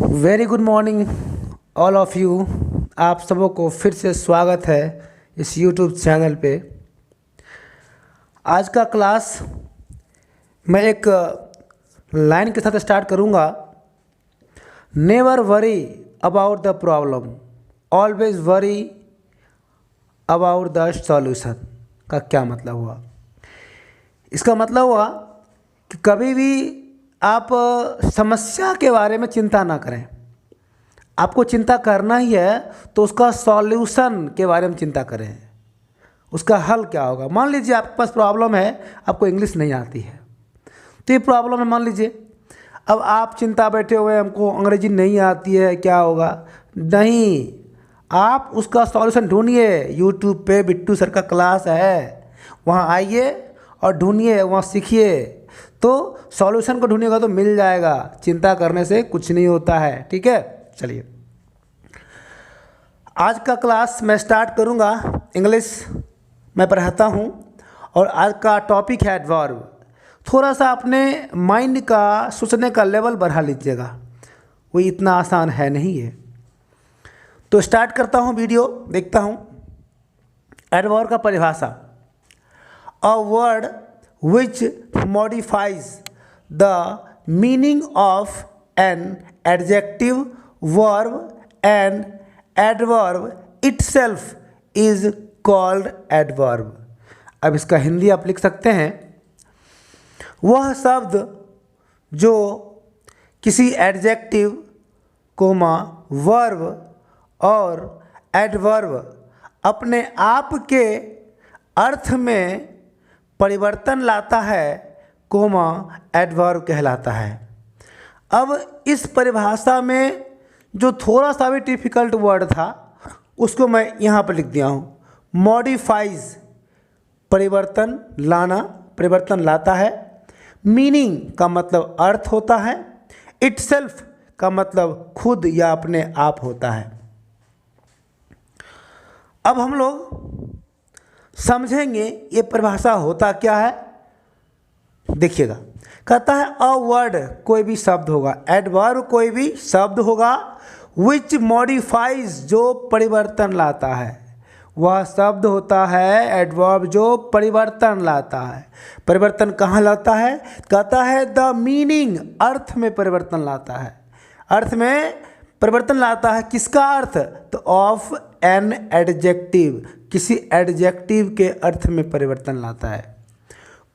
Very good morning all of you. आप सबों को फिर से स्वागत है इस यूट्यूब चैनल पे। आज का क्लास मैं एक लाइन के साथ स्टार्ट करूँगा। Never worry about the problem, always worry about the solution का क्या मतलब हुआ? इसका मतलब हुआ कि कभी भी आप समस्या के बारे में चिंता ना करें। आपको चिंता करना ही है तो उसका सॉल्यूशन के बारे में चिंता करें, उसका हल क्या होगा। मान लीजिए आपके पास प्रॉब्लम है, आपको इंग्लिश नहीं आती है, तो ये प्रॉब्लम है मान लीजिए। अब आप चिंता बैठे हुए हमको अंग्रेजी नहीं आती है, क्या होगा? नहीं, आप उसका सॉल्यूशन ढूंढिए। यूट्यूब पे बिट्टू सर का क्लास है, वहाँ आइए और ढूंढिए, वहाँ सीखिए। तो सॉल्यूशन को ढूंढिएगा तो मिल जाएगा। चिंता करने से कुछ नहीं होता है, ठीक है। चलिए आज का क्लास मैं स्टार्ट करूँगा। इंग्लिश मैं पढ़ाता हूँ और आज का टॉपिक है एडवर्ब। थोड़ा सा अपने माइंड का सोचने का लेवल बढ़ा लीजिएगा, वो इतना आसान है नहीं है। तो स्टार्ट करता हूँ, वीडियो देखता हूँ। एडवर्ब का परिभाषा: a word which modifies the meaning of an adjective, verb and adverb itself is called adverb। अब इसका हिंदी आप लिख सकते हैं: वह शब्द जो किसी एडजेक्टिव कोमा वर्ब और एडवर्ब अपने आप के अर्थ में परिवर्तन लाता है, कोमा एडवर्ब कहलाता है। अब इस परिभाषा में जो थोड़ा सा भी डिफिकल्ट वर्ड था उसको मैं यहाँ पर लिख दिया हूँ। मॉडिफाइज परिवर्तन लाना, परिवर्तन लाता है। मीनिंग का मतलब अर्थ होता है। इटसेल्फ का मतलब खुद या अपने आप होता है। अब हम लोग समझेंगे ये परिभाषा होता क्या है। देखिएगा, कहता है अ वर्ड कोई भी शब्द होगा, एडवर्ब कोई भी शब्द होगा, विच मॉडिफाइज जो परिवर्तन लाता है। वह शब्द होता है एडवर्ब जो परिवर्तन लाता है। परिवर्तन कहाँ लाता है? कहता है द मीनिंग, अर्थ में परिवर्तन लाता है। अर्थ में परिवर्तन लाता है। किसका अर्थ? तो ऑफ एन एडजेक्टिव, किसी एडजेक्टिव के अर्थ में परिवर्तन लाता है।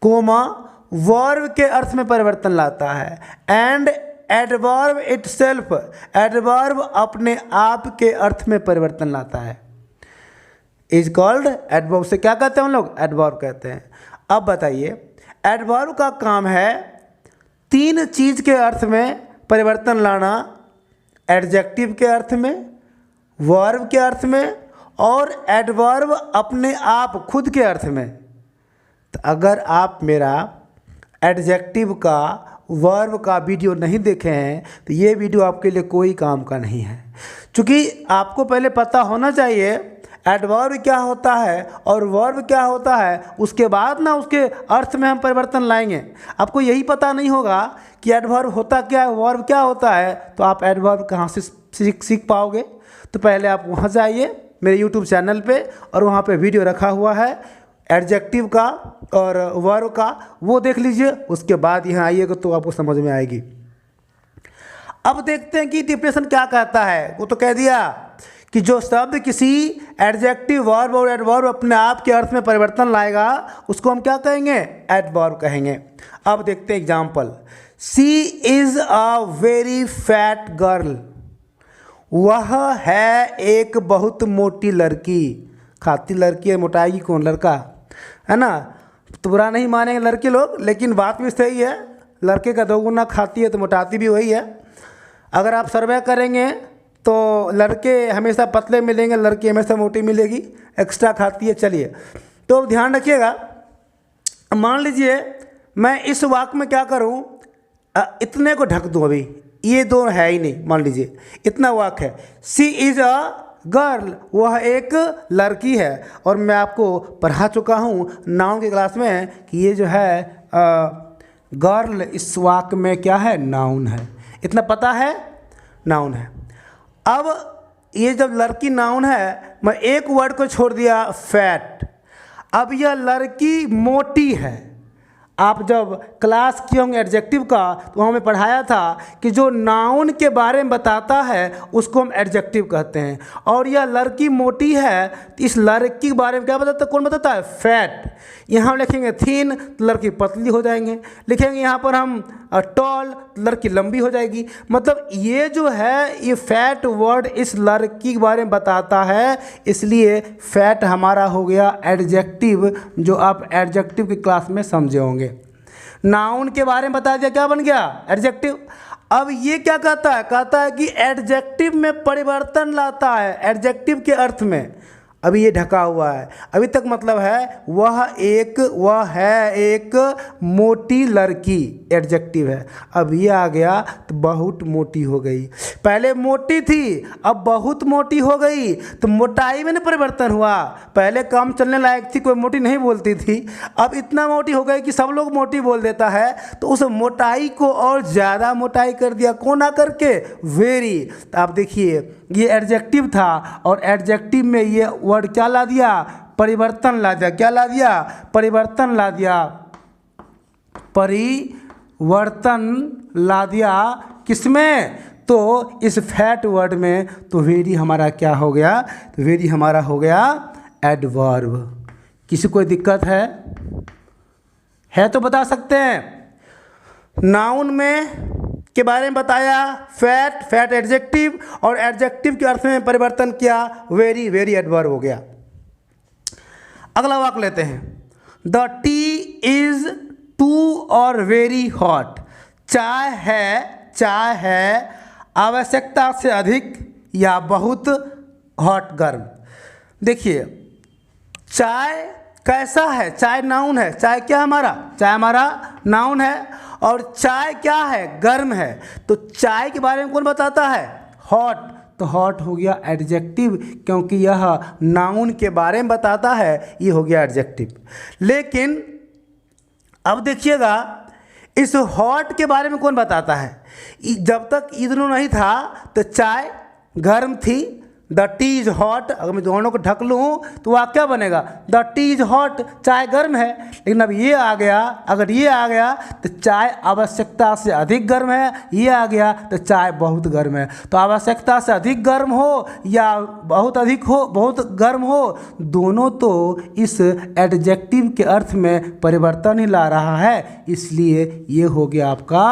कोमा वर्ब के अर्थ में परिवर्तन लाता है। एंड एडवर्ब इटसेल्फ, एडवर्ब अपने आप के अर्थ में परिवर्तन लाता है। Is called adverb. से क्या कहते हैं हम लोग? एडवर्ब कहते हैं। अब बताइए, एडवर्ब का काम है तीन चीज के अर्थ में परिवर्तन लाना: एडजेक्टिव के अर्थ में, वर्ब के अर्थ में और एडवर्ब अपने आप खुद के अर्थ में। तो अगर आप मेरा एडजेक्टिव का, वर्ब का वीडियो नहीं देखे हैं तो ये वीडियो आपके लिए कोई काम का नहीं है। क्योंकि आपको पहले पता होना चाहिए एडवर्ब क्या होता है और वर्ब क्या होता है, उसके बाद ना उसके अर्थ में हम परिवर्तन लाएंगे। आपको यही पता नहीं होगा कि एडवर्ब होता क्या है, वर्ब क्या होता है, तो आप एडवर्ब कहाँ से सीख पाओगे? तो पहले आप वहाँ जाइए मेरे यूट्यूब चैनल पे, और वहाँ पे वीडियो रखा हुआ है एडजेक्टिव का और वर्ब का, वो देख लीजिए। उसके बाद यहाँ आइएगा तो आपको समझ में आएगी। अब देखते हैं कि डिफिनेशन क्या कहता है। वो तो कह दिया कि जो शब्द किसी एडजेक्टिव, वर्ब और एडवर्ब अपने आप के अर्थ में परिवर्तन लाएगा उसको हम क्या कहेंगे? एडवर्ब कहेंगे। अब देखते हैं example. She is a very fat girl. वह है एक बहुत मोटी लड़की। खाती लड़की है, मोटाएगी कौन? लड़का है ना। तो बुरा नहीं मानेंगे लड़के लोग, लेकिन बात भी सही है। लड़के का दोगुना खाती है तो मोटाती भी वही है। अगर आप सर्वे करेंगे तो लड़के हमेशा पतले मिलेंगे, लड़की हमेशा मोटी मिलेगी, एक्स्ट्रा खाती है। चलिए, तो ध्यान रखिएगा। मान लीजिए मैं इस वाक्य में क्या करूं, इतने को ढक दूं। अभी ये दो है ही नहीं, मान लीजिए इतना वाक्य है। सी इज़ अ गर्ल, वह एक लड़की है। और मैं आपको पढ़ा चुका हूँ नाउन की क्लास में कि ये जो है गर्ल इस वाक्य में क्या है? नाउन है। इतना पता है। नाउन है। अब ये जब लड़की नाउन है, मैं एक वर्ड को छोड़ दिया फैट। अब यह लड़की मोटी है। आप जब क्लास किए होंगे एडजेक्टिव का, तो हमें पढ़ाया था कि जो नाउन के बारे में बताता है उसको हम एडजेक्टिव कहते हैं। और यह लड़की मोटी है, तो इस लड़की के बारे में क्या बताता है, कौन बताता है, फैट। यहाँ हम लिखेंगे थीन तो लड़की पतली हो जाएंगे, लिखेंगे यहाँ पर हम टॉल तो लड़की लंबी हो जाएगी। मतलब ये जो है, ये फैट वर्ड इस लड़की के बारे में बताता है, इसलिए फैट हमारा हो गया एडजेक्टिव, जो आप एडजेक्टिव की क्लास में समझे होंगे। नाउन के बारे में बता दिया, क्या बन गया, एडजेक्टिव। अब ये क्या कहता है कि एडजेक्टिव में परिवर्तन लाता है, एडजेक्टिव के अर्थ में। अभी ये ढका हुआ है, अभी तक मतलब है वह है एक मोटी लड़की, एडजेक्टिव है। अब ये आ गया तो बहुत मोटी हो गई। पहले मोटी थी, अब बहुत मोटी हो गई, तो मोटाई में ना परिवर्तन हुआ। पहले काम चलने लायक थी, कोई मोटी नहीं बोलती थी, अब इतना मोटी हो गई कि सब लोग मोटी बोल देता है। तो उस मोटाई को और ज़्यादा मोटाई कर दिया, कौन आ करके, वेरी। तो आप देखिए ये एडजेक्टिव था, और एडजेक्टिव में ये वर्ड क्या ला दिया, परिवर्तन ला दिया। क्या ला दिया, परिवर्तन ला दिया। परिवर्तन ला दिया किसमें, तो इस फैट वर्ड में। तो वेरी हमारा क्या हो गया, तो वेरी हमारा हो गया एडवर्ब। किसी कोई दिक्कत है तो बता सकते हैं। नाउन में के बारे में बताया, फैट एडजेक्टिव, और एडजेक्टिव के अर्थ में परिवर्तन किया, वेरी एडवर्ब हो गया। अगला वाक्य लेते हैं, द टी इज टू और वेरी हॉट। चाय है आवश्यकता से अधिक या बहुत हॉट, गर्म। देखिए चाय कैसा है, चाय नाउन है, चाय क्या हमारा, चाय हमारा नाउन है, और चाय क्या है, गर्म है। तो चाय के बारे में कौन बताता है, हॉट। तो हॉट हो गया एडजेक्टिव, क्योंकि यह नाउन के बारे में बताता है, ये हो गया एडजेक्टिव। लेकिन अब देखिएगा, इस हॉट के बारे में कौन बताता है। जब तक ये दोनों नहीं था तो चाय गर्म थी, द टी इज हॉट। अगर मैं दोनों को ढक लूँ तो वह क्या बनेगा, द टी इज हॉट, चाय गर्म है। लेकिन अब ये आ गया, अगर ये आ गया तो चाय आवश्यकता से अधिक गर्म है, ये आ गया तो चाय बहुत गर्म है। तो आवश्यकता से अधिक गर्म हो या बहुत अधिक हो, बहुत गर्म हो, दोनों तो इस एडजेक्टिव के अर्थ में परिवर्तन ही ला रहा है, इसलिए ये हो गया आपका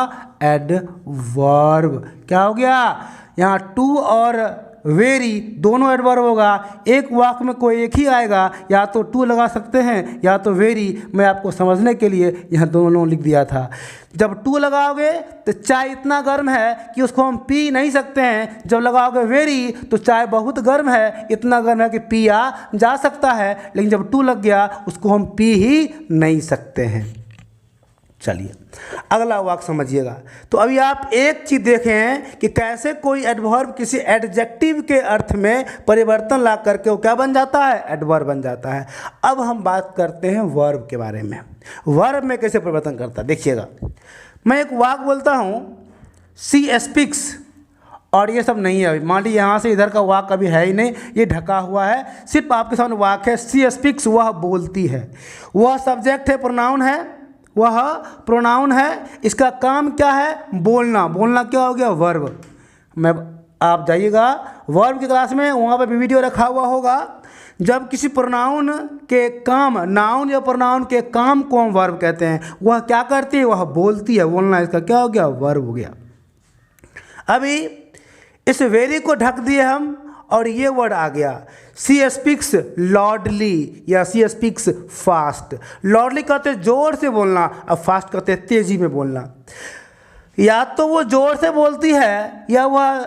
एडवर्ब। क्या हो गया, यहाँ टू और वेरी दोनों एडवर्ब होगा। एक वाक्य में कोई एक ही आएगा, या तो टू लगा सकते हैं या तो वेरी। मैं आपको समझने के लिए यहाँ दोनों लिख दिया था। जब टू लगाओगे तो चाय इतना गर्म है कि उसको हम पी नहीं सकते हैं। जब लगाओगे वेरी तो चाय बहुत गर्म है, इतना गर्म है कि पिया जा सकता है। लेकिन जब टू लग गया उसको हम पी ही नहीं सकते हैं। चलिए अगला वाक्य समझिएगा। तो अभी आप एक चीज़ देखें कि कैसे कोई एडवर्ब किसी एडजेक्टिव के अर्थ में परिवर्तन ला करके वो क्या बन जाता है, एडवर्ब बन जाता है। अब हम बात करते हैं वर्ब के बारे में। वर्ब में कैसे परिवर्तन करता है, देखिएगा। मैं एक वाक्य बोलता हूँ, सी स्पीक्स, और ये सब नहीं है। अभी मान लीजिए यहाँ से इधर का वाक्य अभी है ही नहीं, ये ढका हुआ है, सिर्फ आपके सामने वाक्य है, सी स्पीक्स, वह बोलती है। वह सब्जेक्ट है, प्रोनाउन है, वह प्रोनाउन है। इसका काम क्या है, बोलना। बोलना क्या हो गया, वर्ब। मैं आप जाइएगा वर्ब की क्लास में, वहाँ पर भी वीडियो रखा हुआ होगा। जब किसी प्रोनाउन के काम, नाउन या प्रोनाउन के काम को हम वर्ब कहते हैं। वह क्या करती है, वह बोलती है। बोलना इसका क्या हो गया, वर्ब हो गया। अभी इस वेरी को ढक दिए हम, और ये वर्ड आ गया, सी स्पीक्स लॉर्डली या सी स्पीक्स फास्ट। लॉर्डली कहते जोर से बोलना, अब फास्ट कहते तेजी में बोलना। या तो वो जोर से बोलती है या वह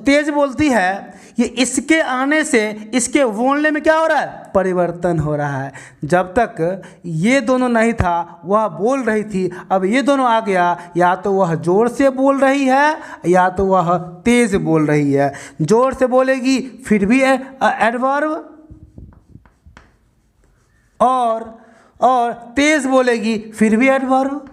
तेज बोलती है। ये इसके आने से इसके बोलने में क्या हो रहा है, परिवर्तन हो रहा है। जब तक ये दोनों नहीं था वह बोल रही थी, अब ये दोनों आ गया, या तो वह जोर से बोल रही है या तो वह तेज बोल रही है। जोर से बोलेगी फिर भी एडवर्ब, और तेज बोलेगी फिर भी एडवर्ब।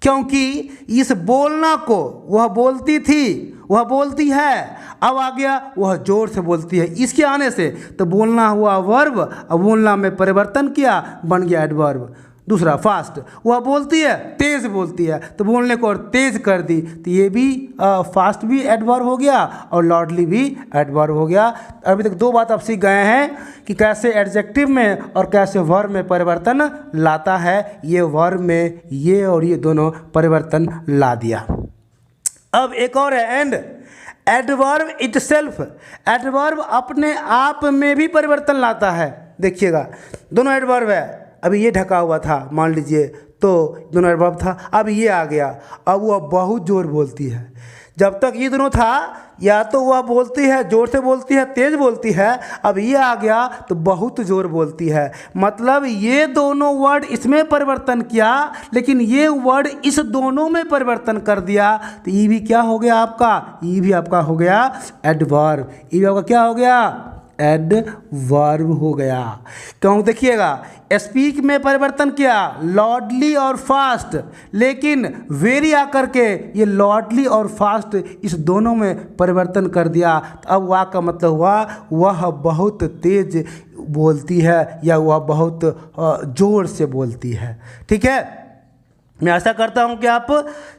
क्योंकि इस बोलना को वह बोलती थी, वह बोलती है, अब आ गया वह जोर से बोलती है। इसके आने से तो बोलना हुआ वर्ब, अब बोलना में परिवर्तन किया, बन गया एडवर्ब। दूसरा फास्ट, वह बोलती है, तेज बोलती है, तो बोलने को और तेज कर दी, तो ये भी फास्ट भी एडवर्ब हो गया और लॉर्डली भी एडवर्ब हो गया। अभी तक दो बात आप सीख गए हैं कि कैसे एडजेक्टिव में और कैसे वर्ब में परिवर्तन लाता है। ये वर्ब में ये और ये दोनों परिवर्तन ला दिया। अब एक और है एंड। एडवर्ब इटसेल्फ, एडवर्ब अपने आप में भी परिवर्तन लाता है। देखिएगा दोनों एडवर्ब है, अभी ये ढका हुआ था मान लीजिए, तो दोनों एडवर्ब था, अब ये आ गया, अब वह बहुत जोर बोलती है। जब तक ये दोनों था या तो वह बोलती है, जोर से बोलती है, तेज बोलती है, अब ये आ गया तो बहुत जोर बोलती है। मतलब ये दोनों वर्ड इसमें परिवर्तन किया, लेकिन ये वर्ड इस दोनों में परिवर्तन कर दिया, तो ये भी क्या हो गया आपका, ये भी आपका हो गया एडवर्ब। ये भी आपका क्या हो गया, एडवर्ब हो गया। क्यों, देखिएगा स्पीक में परिवर्तन किया लॉर्डली और फास्ट, लेकिन वेरी आकर के ये लॉर्डली और फास्ट इस दोनों में परिवर्तन कर दिया। तो अब वाक का मतलब हुआ वह बहुत तेज बोलती है या वह बहुत जोर से बोलती है। ठीक है, मैं आशा करता हूँ कि आप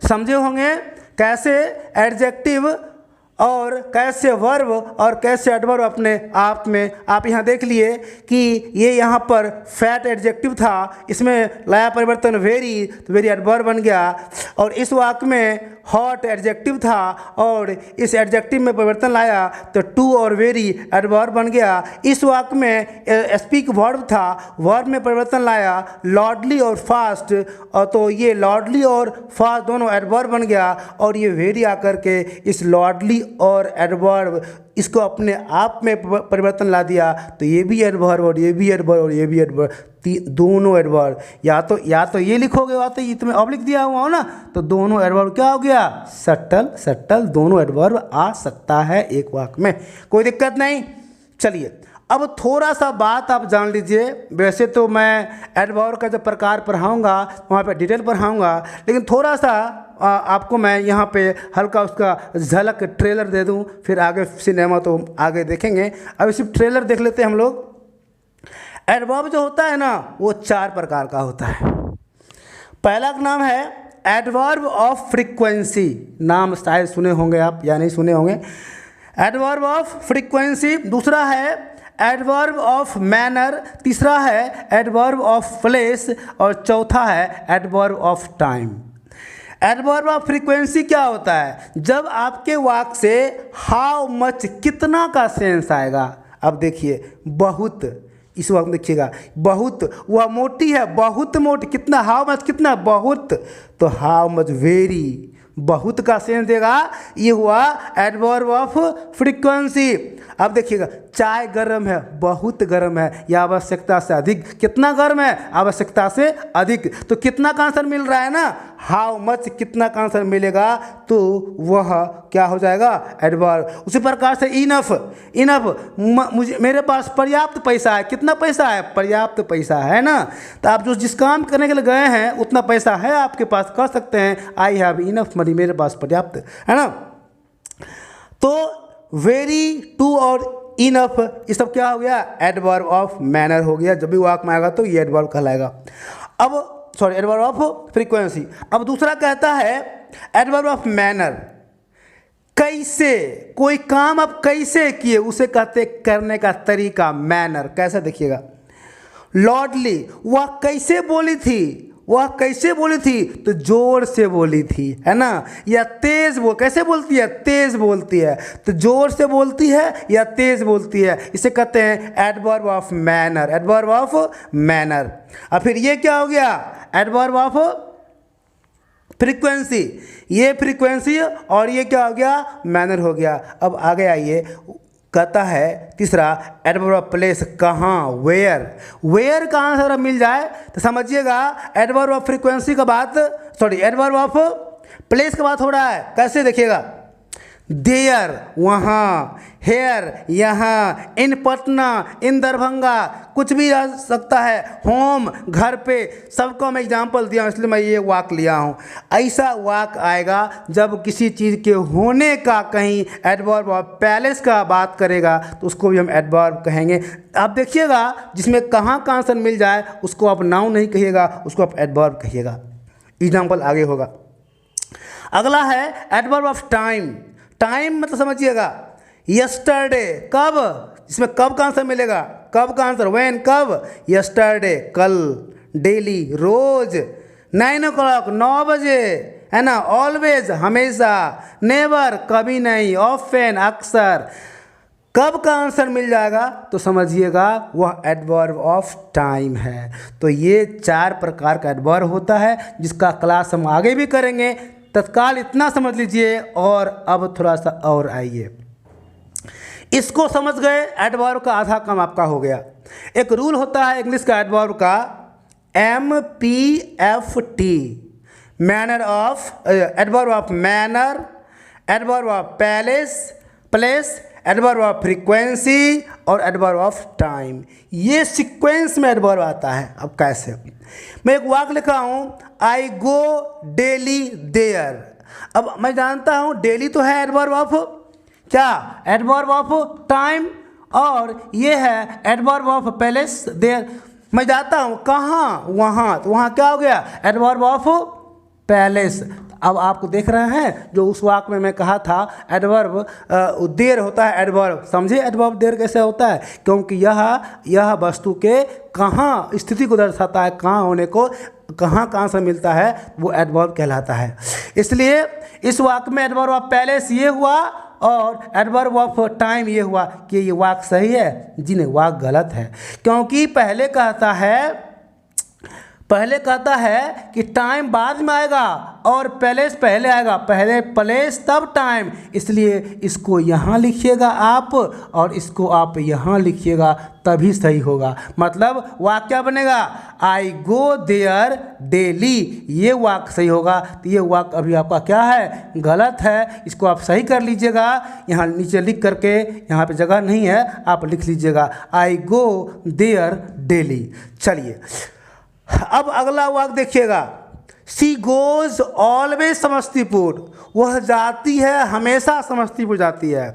समझे होंगे कैसे एडजेक्टिव और कैसे वर्ब और कैसे एडवर्ब अपने आप में। आप यहाँ देख लिए कि ये यहाँ पर फैट एडजेक्टिव था, इसमें लाया परिवर्तन वेरी, तो वेरी एडवर्ब बन गया। और इस वाक्य में हॉट एडजेक्टिव था और इस एडजेक्टिव में परिवर्तन लाया तो टू और वेरी एडवर्ब बन गया। इस वाक्य में स्पीक वर्ब था, वर्ब में परिवर्तन लाया लॉर्डली और फास्ट, और तो ये लॉर्डली और फास्ट दोनों एडवर्ब बन गया। और ये वेरी आकर के इस लॉर्डली और एडवर्ब इसको अपने आप में परिवर्तन ला दिया, तो ये भी एडवर्ब और ये भी एडवर्ब और ये भी एडवर्ब, दोनों एडवर्ब। या तो ये लिखोगे या तो ये तुम्हें ऑब्लिक दिया हुआ हो ना, तो दोनों एडवर्ब क्या हो गया, सटल दोनों एडवर्ब आ सकता है एक वाक्य में, कोई दिक्कत नहीं। चलिए अब थोड़ा सा बात आप जान लीजिए। वैसे तो मैं एडवर्ब का जब प्रकार पढ़ाऊँगा वहाँ पे डिटेल पढ़ाऊँगा, लेकिन थोड़ा सा आपको मैं यहाँ पे हल्का उसका झलक ट्रेलर दे दूँ, फिर आगे सिनेमा तो आगे देखेंगे। अभी सिर्फ ट्रेलर देख लेते हैं हम लोग। एडवर्ब जो होता है ना वो 4 प्रकार का होता है। पहला का नाम है एडवर्ब ऑफ फ्रीक्वेंसी, नाम शायद सुने होंगे आप या नहीं सुने होंगे, एडवर्ब ऑफ फ्रीक्वेंसी। दूसरा है एडवर्ब ऑफ मैनर, तीसरा है एडवर्ब ऑफ प्लेस और चौथा है adverb of time. Adverb of frequency क्या होता है, जब आपके वाक्य से हाउ मच कितना का सेंस आएगा। अब देखिए बहुत, इस वक्त देखिएगा बहुत, वह मोटी है, बहुत मोटी, कितना, हाउ मच कितना, बहुत, तो हाउ मच वेरी, बहुत का सेंस देगा, ये हुआ एडवर्ब ऑफ फ्रीक्वेंसी। अब देखिएगा चाय गर्म है, बहुत गर्म है, या आवश्यकता से अधिक, कितना गर्म है, आवश्यकता से अधिक, तो कितना का आंसर मिल रहा है ना, हाउ मच कितना का आंसर मिलेगा, तो वह क्या हो जाएगा, एडवर्ब। उसी प्रकार से इनफ मुझे, मेरे पास पर्याप्त पैसा है, कितना पैसा है, पर्याप्त पैसा है ना, तो आप जो जिस काम करने के लिए गए हैं उतना पैसा है आपके पास, कर सकते हैं, आई हैव इनफ मनी, मेरे पास पर्याप्त है ना। तो वेरी, टू और इनफ, ये सब क्या हो गया, एडवर्ब ऑफ मैनर हो गया। जब भी वाक्य में आएगा तो ये एडवर्ब कहलाएगा। अब एडवर्ब ऑफ फ्रीक्वेंसी। अब दूसरा कहता है एडवर्ब ऑफ मैनर, कैसे, कोई काम आप कैसे किए उसे कहते करने का तरीका, मैनर। कैसे देखिएगा, लॉर्डली, वह कैसे बोली थी, वह कैसे बोली थी, तो जोर से बोली थी, है ना, या तेज कैसे बोलती है, तेज बोलती है, तो जोर से बोलती है या तेज बोलती है, इसे कहते हैं adverb of manner, adverb of manner. और फिर ये क्या हो गया, एडवर्ब ऑफ फ्रीक्वेंसी, ये फ्रीक्वेंसी और ये क्या हो गया, मैनर हो गया। अब आगे आइए, कहता है तीसरा एडवर्ब ऑफ प्लेस, कहाँ, वेयर का आंसर मिल जाए तो समझिएगा एडवर्ब ऑफ फ्रीक्वेंसी का बात, एडवर्ब ऑफ प्लेस का बात हो रहा है। कैसे देखिएगा, देयर वहाँ, हेयर यहाँ, इन पटना, इन दरभंगा, कुछ भी आ सकता है, होम घर पे, सबको मैं एग्जांपल दिया हूँ इसलिए मैं ये वाक लिया हूँ। ऐसा वाक आएगा जब किसी चीज़ के होने का कहीं एडवर्ब ऑफ पैलेस का बात करेगा तो उसको भी हम एडवर्ब कहेंगे। आप देखिएगा जिसमें कहाँ का आंसर मिल जाए उसको आप नाउन नहीं कहिएगा, उसको आप एडवर्ब कहिएगा। एग्जाम्पल आगे होगा। अगला है एडवर्ब ऑफ टाइम। टाइम मतलब समझिएगा यस्टरडे, कब, इसमें कब का आंसर मिलेगा, कब का आंसर, व्हेन, कब, यस्टरडे कल, डेली रोज, 9 o'clock 9 बजे, है ना, ऑलवेज हमेशा, नेवर कभी नहीं, ऑफन अक्सर। कब का आंसर मिल जाएगा तो समझिएगा वह एडवर्ब ऑफ टाइम है। तो ये 4 प्रकार का एडवर्ब होता है जिसका क्लास हम आगे भी करेंगे। तत्काल इतना समझ लीजिए और अब थोड़ा सा और आइए। इसको समझ गए, एडवर्ब का आधा काम आपका हो गया। एक रूल होता है इंग्लिश का एडवर्ब का, MPFT, manner of, adverb of manner, adverb of place, adverb of frequency और एडवर्ब ऑफ टाइम। ये सीक्वेंस में एडवर्ब आता है। अब कैसे, मैं एक वाक्य लिखा हूँ, आई गो डेली देयर। अब मैं जानता हूँ डेली तो है एडवर्ब ऑफ क्या, एडवर्ब ऑफ टाइम, और ये है एडवर्ब ऑफ पैलेस देयर। मैं जाता हूँ कहाँ, वहाँ, तो वहाँ क्या हो गया, एडवर्ब ऑफ पैलेस। अब आपको देख रहे हैं जो उस वाक्य में मैं कहा था एडवर्ब देर होता है एडवर्ब, समझे एडवर्ब देर कैसे होता है, क्योंकि यह वस्तु के कहाँ स्थिति को दर्शाता है, कहाँ होने को, कहाँ से मिलता है, वो एडवर्ब कहलाता है। इसलिए इस वाक्य में एडवर्ब ऑफ पैलेस ये हुआ और एडवर्ब ऑफ टाइम ये हुआ कि ये वाक्य सही है, जी नहीं वाक्य गलत है। क्योंकि पहले कहता है कि टाइम बाद में आएगा और पैलेस पहले आएगा, पहले प्लेस तब टाइम, इसलिए इसको यहाँ लिखिएगा आप और इसको आप यहाँ लिखिएगा तभी सही होगा। मतलब वाक्य बनेगा आई गो देयर डेली, ये वाक्य सही होगा। तो ये वाक्य अभी आपका क्या है, गलत है, इसको आप सही कर लीजिएगा। यहाँ नीचे लिख करके, यहाँ पे जगह नहीं है, आप लिख लीजिएगा आई गो देयर डेली। चलिए अब अगला वाक्य देखिएगा, सी गोज ऑलवेज समस्तीपुर, वह जाती है हमेशा समस्तीपुर जाती है।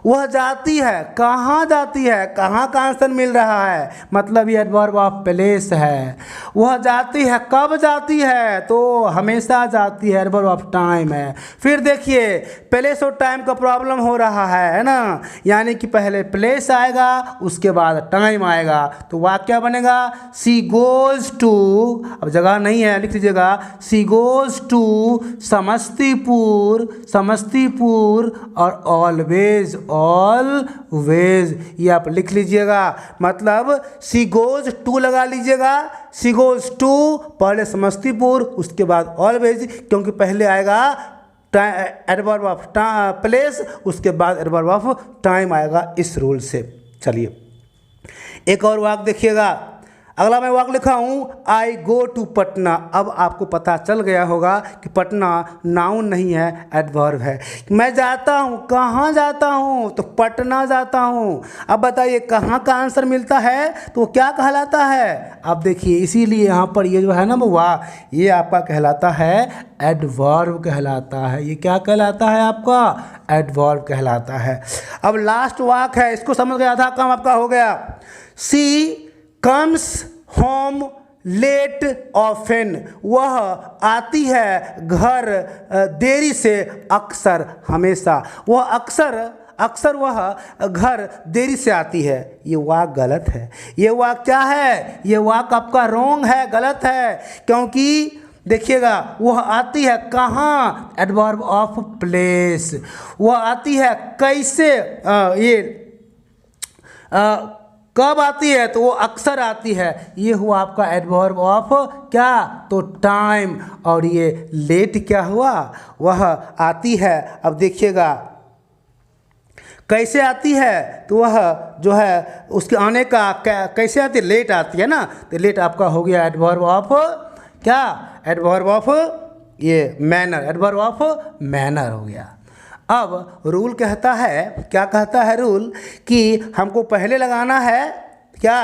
वह जाती है, कहाँ जाती है, कहाँ का आंसर मिल रहा है, मतलब ये एडवर्ब ऑफ प्लेस है। वह जाती है, कब जाती है, तो हमेशा जाती है, एडवर्ब ऑफ टाइम है। फिर देखिए प्लेस और टाइम का प्रॉब्लम हो रहा है ना, यानी कि पहले प्लेस आएगा उसके बाद टाइम आएगा, तो वाक्य बनेगा सी गोज टू, अब जगह नहीं है लिख लीजिएगा, she goes to Samastipur, Samastipur और ऑलवेज, ऑलवेज ये आप लिख लीजिएगा। मतलब सी गोज टू लगा लीजिएगा, सी गोज टू पहले समस्तीपुर उसके बाद ऑलवेज, क्योंकि पहले आएगा एडवर्ब ऑफ प्लेस उसके बाद एडवर्ब ऑफ टाइम आएगा इस रूल से। चलिए एक और वाक्य देखिएगा, अगला मैं वाक्य लिखा हूँ आई गो टू पटना। अब आपको पता चल गया होगा कि पटना नाउन नहीं है, एडवर्ब है। मैं जाता हूँ, कहाँ जाता हूँ, तो पटना जाता हूँ। अब बताइए कहाँ का आंसर मिलता है तो वो क्या कहलाता है। अब देखिए इसीलिए यहाँ पर ये जो है ना वाह, ये आपका कहलाता है एडवर्ब कहलाता है। ये क्या कहलाता है आपका, एडवर्ब कहलाता है। अब लास्ट वाक्य है, इसको समझ गया, आधा काम आपका हो गया। सी कम्स होम लेट ऑफन, वह आती है घर देरी से अक्सर, हमेशा। वह अक्सर वह घर देरी से आती है। ये वाक्य गलत है। ये वाक्य क्या है, ये वाक्य आपका रॉन्ग है, गलत है। क्योंकि देखिएगा वह आती है कहाँ, एडवर्ब ऑफ प्लेस। वह आती है कैसे, कब आती है, तो वो अक्सर आती है। ये हुआ आपका एडवर्ब ऑफ क्या, तो टाइम। और ये लेट क्या हुआ, वह आती है। अब देखिएगा कैसे आती है, तो वह जो है उसके आने का कैसे आती है, लेट आती है ना, तो लेट आपका हो गया एडवर्ब ऑफ क्या, एडवर्ब ऑफ ये मैनर, एडवर्ब ऑफ मैनर हो गया। अब रूल कहता है, क्या कहता है रूल, कि हमको पहले लगाना है क्या,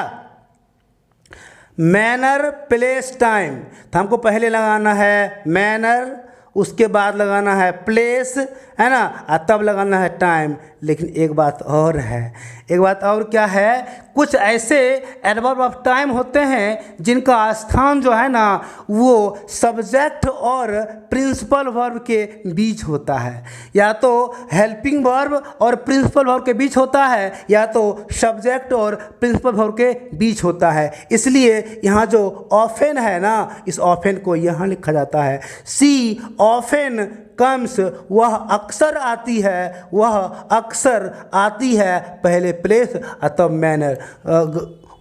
मैनर प्लेस टाइम। तो हमको पहले लगाना है मैनर, उसके बाद लगाना है प्लेस, है ना, और तब लगाना है टाइम। लेकिन एक बात और है, एक बात और क्या है, कुछ ऐसे एडवर्ब ऑफ टाइम होते हैं जिनका स्थान जो है ना वो सब्जेक्ट और प्रिंसिपल वर्ब के बीच होता है, या तो हेल्पिंग वर्ब और प्रिंसिपल वर्ब के बीच होता है, या तो सब्जेक्ट और प्रिंसिपल वर्ब के बीच होता है। इसलिए यहाँ जो ऑफेन है ना, इस ऑफेन को यहाँ लिखा जाता है, सी ऑफेन कम्स, वह अक्सर आती है, वह अक्सर आती है, पहले प्लेस तब मैनर।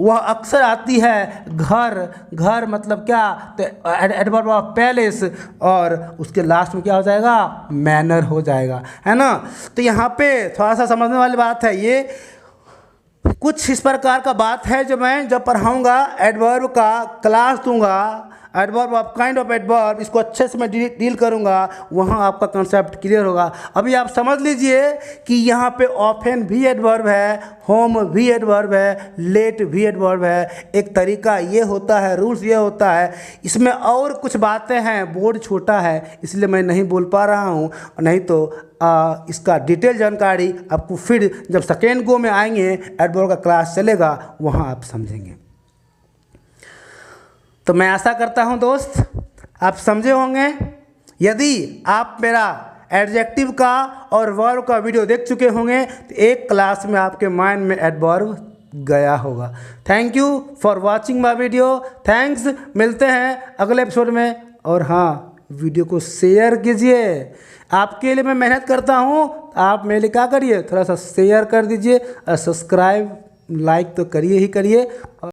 वह अक्सर आती है घर, घर मतलब क्या, तो एडवर्ब ऑफ पैलेस, और उसके लास्ट में क्या हो जाएगा, मैनर हो जाएगा, है ना। तो यहाँ पे थोड़ा सा समझने वाली बात है, ये कुछ इस प्रकार का बात है जो मैं जब पढ़ाऊँगा एडवर्ब का क्लास दूंगा, adverb of kind of adverb, इसको अच्छे से मैं डील करूंगा, वहाँ आपका कंसेप्ट क्लियर होगा। अभी आप समझ लीजिए कि यहाँ पे ऑफेन भी एडवर्ब है, होम भी एडवर्ब है, लेट भी एडवर्ब है। एक तरीका ये होता है, रूल्स ये होता है। इसमें और कुछ बातें हैं, बोर्ड छोटा है इसलिए मैं नहीं बोल पा रहा हूँ, नहीं तो इसका डिटेल जानकारी आपको फिर जब सेकेंड गो में आएंगे, एडवर्ब का क्लास चलेगा, वहाँ आप समझेंगे। तो मैं आशा करता हूं दोस्त आप समझे होंगे। यदि आप मेरा एडजेक्टिव का और वर्ब का वीडियो देख चुके होंगे तो एक क्लास में आपके माइंड में एडवर्ब गया होगा। Thank you for watching my video, thanks. मिलते हैं अगले एपिसोड में। और हाँ, वीडियो को शेयर कीजिए, आपके लिए मैं मेहनत करता हूँ, आप मेरे लिए क्या करिए, थोड़ा सा शेयर कर दीजिए और सब्सक्राइब लाइक तो करिए ही करिए।